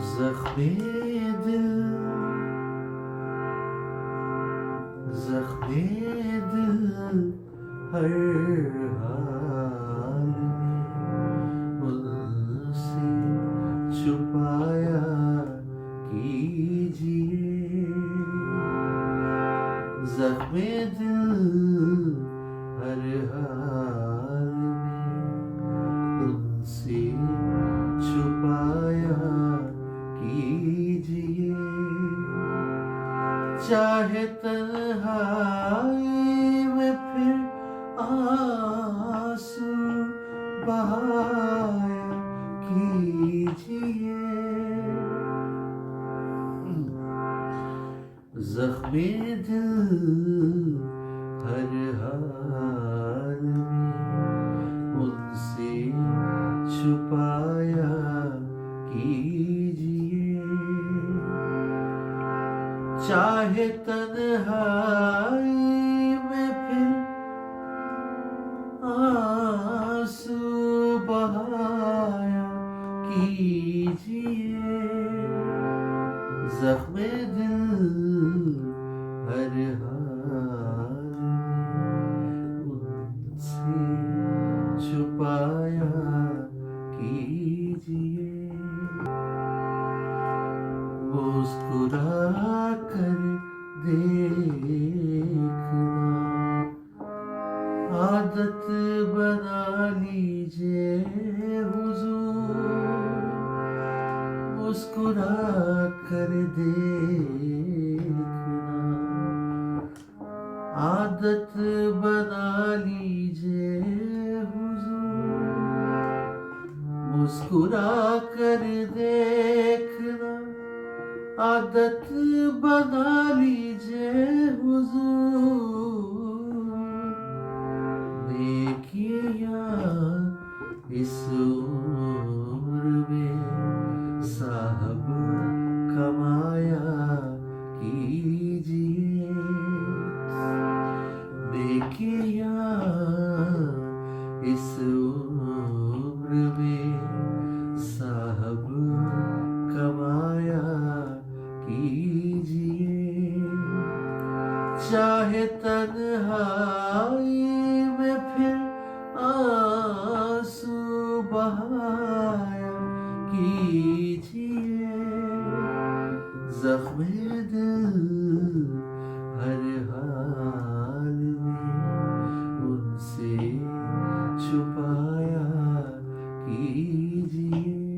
जख्मे दिल जख्मे दिल हर हाल में उनसे छुपाया कीजिए। जख्मे दिल हर हाल में उनसे छुपाया कीजिए। चाहे तन्हाई में फिर आंसू बहाया कीजिए। जख्मे दिल हर हाल में उनसे छुपाया कीजिए। चाहे तन्हाई में फिर आंसू बहाया कीजिए। जख्मे दिल हर हाल में उनसे छुपाया कीजिए। मुस्कुरा कर देखना आदत बना लीजिए हुजूर। मुस्कुरा कर देखना आदत बना लीजिए हुजूर। मुस्कुरा कर देखना आदत बना लीजिए हुजूर। नेकियां इस उम्र में साहब कमाया कीजिए। नेकियां इस उम्र में साहब कमाया कीजिए। चाहे तन्हाई में फिर आंसू बहाया कीजिए। जख्मे दिल हर हाल में उनसे छुपाया कीजिए।